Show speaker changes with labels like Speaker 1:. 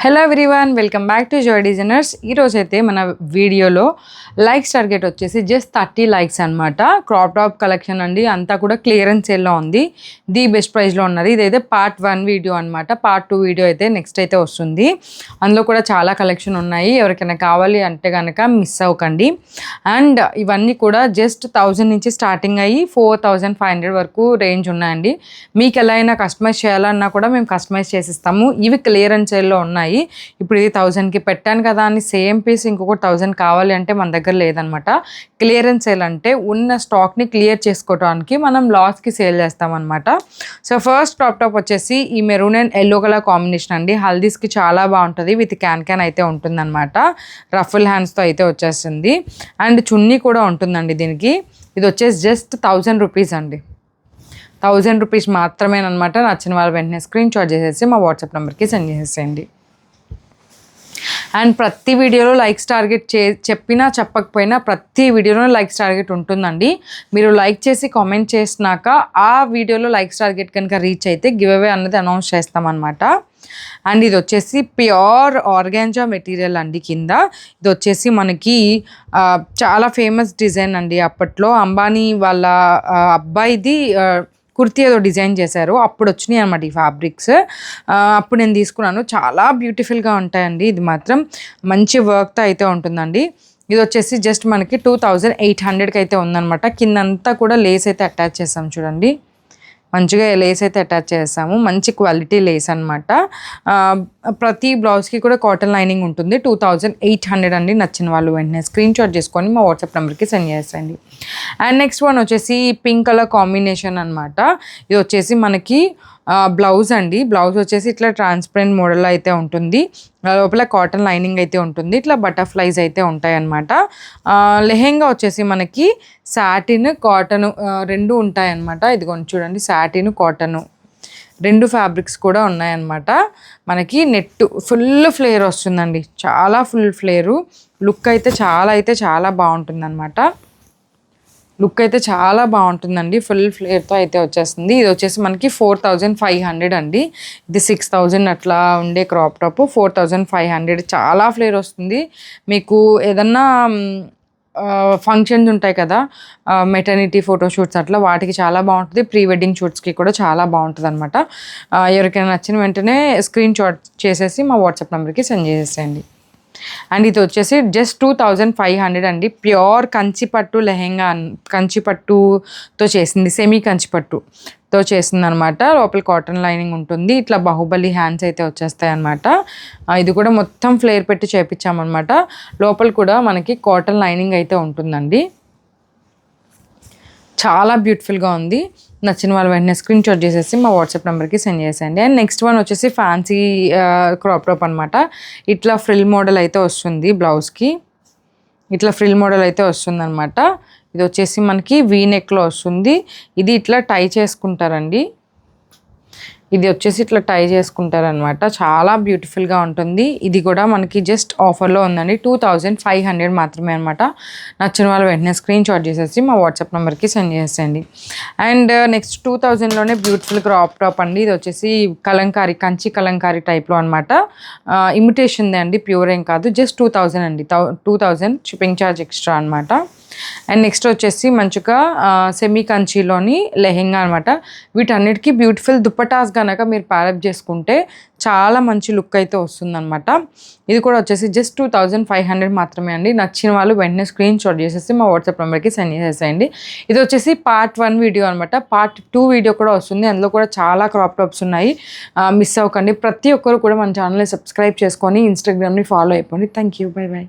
Speaker 1: Hello everyone, welcome back to Joy designers. ఈరోజైతే మన వీడియోలో లైక్స్ టార్గెట్ వచ్చేసి జస్ట్ 30 లైక్స్ అనమాట. క్రాప్ టాప్ కలెక్షన్ అండి, అంతా కూడా క్లియరెన్స్ సేల్లో ఉంది. ది బెస్ట్ ప్రైస్లో ఉన్నది. ఇదైతే పార్ట్ 1 వీడియో అనమాట. పార్ట్ 2 వీడియో అయితే నెక్స్ట్ అయితే వస్తుంది. అందులో కూడా చాలా కలెక్షన్ ఉన్నాయి. ఎవరికైనా కావాలి అంటే కనుక మిస్ అవ్వకండి. అండ్ ఇవన్నీ కూడా జస్ట్ 1000 నుంచి స్టార్టింగ్ అయ్యి 4500 వరకు రేంజ్ ఉన్నాయండి. మీకు ఎలా అయినా కస్టమైజ్ చేయాలన్నా కూడా మేము కస్టమైజ్ చేసిస్తాము. ఇవి క్లియరెన్స్ సేల్లో ఉన్నాయి. ఇప్పుడు ఇది 1000కి పెట్టాను కదా అని సేమ్ పీస్ ఇంకొకటి 1000 కావాలి అంటే మన దగ్గర లేదనమాట. క్లియరెన్స్ సేల్ అంటే ఉన్న స్టాక్ని క్లియర్ చేసుకోవడానికి మనం లాస్కి సేల్ చేస్తామన్నమాట. సో ఫస్ట్ క్రాప్ టాప్ వచ్చేసి ఈ maroon and yellow colour combination అండి. హల్దీస్కి చాలా బాగుంటుంది. విత్ క్యాన్ అయితే ఉంటుందన్నమాట. రఫుల్ హ్యాండ్స్తో అయితే వచ్చేస్తుంది. అండ్ చున్నీ కూడా ఉంటుందండి దీనికి. ఇది వచ్చేసి జస్ట్ 1000 రూపీస్ అండి. 1000 రూపీస్ మాత్రమేనమాట. నచ్చిన వాళ్ళు వెంటనే స్క్రీన్ షాట్ చేసేసి మా వాట్సాప్ నెంబర్కి సెండ్ చేసేయండి. అండ్ ప్రతి వీడియోలో లైక్స్ టార్గెట్ చెప్పినా చెప్పకపోయినా ప్రతి వీడియోలో లైక్స్ టార్గెట్ ఉంటుందండి. మీరు లైక్ చేసి కామెంట్ చేసినాక ఆ వీడియోలో లైక్స్ టార్గెట్ కనుక రీచ్ అయితే గివ్ అవే అన్నది అనౌన్స్ చేస్తామన్నమాట. అండ్ ఇది వచ్చేసి ప్యూర్ ఆర్గాంజా మెటీరియల్ అండి. కింద ఇది వచ్చేసి మనకి చాలా ఫేమస్ డిజైన్ అండి. అప్పట్లో అంబానీ వాళ్ళ అబ్బాయిది కుర్తీ ఏదో డిజైన్ చేశారు. అప్పుడు వచ్చినాయి అనమాట ఈ ఫ్యాబ్రిక్స్. అప్పుడు నేను తీసుకున్నాను. చాలా బ్యూటిఫుల్గా ఉంటాయండి. ఇది మాత్రం మంచి వర్క్తో అయితే ఉంటుందండి. ఇది వచ్చేసి జస్ట్ మనకి 2800కి అయితే ఉందన్నమాట. కిందంతా కూడా లేస్ అయితే అటాచ్ చేసాం చూడండి. మంచిగా లేస్ అయితే అటాచ్ చేసాము. మంచి క్వాలిటీ లేస్ అనమాట. ప్రతి బ్లౌజ్కి కూడా కాటన్ లైనింగ్ ఉంటుంది. 2800 అండి. నచ్చిన వాళ్ళు వెంటనే స్క్రీన్ షాట్ చేసుకొని మా వాట్సాప్ నెంబర్కి సెండ్ చేసేయండి. అండ్ నెక్స్ట్ వన్ వచ్చేసి పింక్ కలర్ కాంబినేషన్ అనమాట. ఇది వచ్చేసి మనకి బ్లౌజ్ అండి. బ్లౌజ్ వచ్చేసి ఇట్లా ట్రాన్స్పరెంట్ మోడల్లో అయితే ఉంటుంది. లోపల కాటన్ లైనింగ్ అయితే ఉంటుంది. ఇట్లా బటర్ఫ్లైస్ అయితే ఉంటాయి అన్నమాట. లెహెంగా వచ్చేసి మనకి సాటిన్ కాటన్ రెండు ఉంటాయన్నమాట. ఇదిగోండి చూడండి, సాటిన్ కాటన్ రెండు ఫ్యాబ్రిక్స్ కూడా ఉన్నాయన్నమాట. మనకి నెట్ ఫుల్ ఫ్లేర్ వస్తుందండి. చాలా ఫుల్ ఫ్లేరు. లుక్ అయితే చాలా బాగుంటుందన్నమాట. లుక్ అయితే చాలా బాగుంటుందండి. ఫుల్ ఫ్లేర్తో అయితే వచ్చేస్తుంది. ఇది వచ్చేసి మనకి 4500 అండి. ఇది 6000 అట్లా ఉండే క్రాప్ టాప్ 4500. చాలా ఫ్లేర్ వస్తుంది. మీకు ఏదన్నా ఫంక్షన్స్ ఉంటాయి కదా, మెటర్నిటీ ఫోటోషూట్స్ అట్లా, వాటికి చాలా బాగుంటుంది. ప్రీ వెడ్డింగ్ షూట్స్కి కూడా చాలా బాగుంటుంది అనమాట. ఎవరికైనా నచ్చిన వెంటనే స్క్రీన్ షాట్ చేసేసి మా వాట్సాప్ నెంబర్కి సెండ్ చేసేయండి. అండ్ ఇది వచ్చేసి జస్ట్ 2500 అండి. ప్యూర్ కంచిపట్టు లెహెంగా, కంచిపట్టుతో చేసింది, సెమీ కంచిపట్టుతో చేసింది అనమాట. లోపల కాటన్ లైనింగ్ ఉంటుంది. ఇట్లా బాహుబలి హ్యాండ్స్ అయితే వచ్చేస్తాయి అనమాట. ఇది కూడా మొత్తం ఫ్లేర్ పెట్టి చేపించామన్నమాట. లోపల కూడా మనకి కాటన్ లైనింగ్ అయితే ఉంటుందండి. చాలా బ్యూటిఫుల్గా ఉంది. నచ్చిన వాళ్ళు వెంటనే స్క్రీన్ షాట్ చేసేసి మా వాట్సాప్ నెంబర్కి సెండ్ చేసేయండి. అండ్ నెక్స్ట్ వన్ వచ్చేసి ఫ్యాన్సీ క్రాప్ టాప్ అనమాట. ఇట్లా ఫ్రిల్ మోడల్ అయితే వస్తుంది. బ్లౌజ్కి ఇట్లా ఫ్రిల్ మోడల్ అయితే వస్తుంది అనమాట. ఇది వచ్చేసి మనకి వీ నెక్లో వస్తుంది. ఇది ఇట్లా టై చేసుకుంటారండి. ఇది వచ్చేసి ఇట్లా టై చేసుకుంటారనమాట. చాలా బ్యూటిఫుల్గా ఉంటుంది. ఇది కూడా మనకి జస్ట్ ఆఫర్లో ఉందండి. 2500 మాత్రమే అనమాట. నచ్చిన వాళ్ళు వెంటనే స్క్రీన్ షాట్ చేసేసి మా వాట్సాప్ నెంబర్కి సెండ్ చేసేయండి. అండ్ నెక్స్ట్ 2000లోనే బ్యూటిఫుల్ క్రాప్ టాప్ అండి. ఇది వచ్చేసి కలంకారీ, కంచి కలంకారీ టైప్లో అనమాట. ఇమిటేషన్దే అండి, ప్యూర్ ఏం కాదు. జస్ట్ 2000 అండి. 2000 షిప్పింగ్ ఛార్జ్ ఎక్స్ట్రా అనమాట. అండ్ నెక్స్ట్ వచ్చేసి మంచిగా సెమీ కంచిలోని లెహెంగా అనమాట. వీటన్నిటికీ బ్యూటిఫుల్ దుప్పటాస్ కనుక మీరు ప్యారప్ చేసుకుంటే చాలా మంచి లుక్ అయితే వస్తుందన్నమాట. ఇది కూడా వచ్చేసి జస్ట్ 2500 మాత్రమే అండి. నచ్చిన వాళ్ళు వెంటనే స్క్రీన్ షాట్ చేసేసి మా వాట్సాప్ నెంబర్కి సెండ్ చేసేయండి. ఇది వచ్చేసి పార్ట్ 1 వీడియో అనమాట. పార్ట్ 2 వీడియో కూడా వస్తుంది. అందులో కూడా చాలా క్రాప్ టాప్స్ ఉన్నాయి. మిస్ అవ్వకండి. ప్రతి ఒక్కరు కూడా మన ఛానల్ని సబ్స్క్రైబ్ చేసుకొని ఇన్స్టాగ్రామ్ని ఫాలో అయిపోండి. Thank you. బై.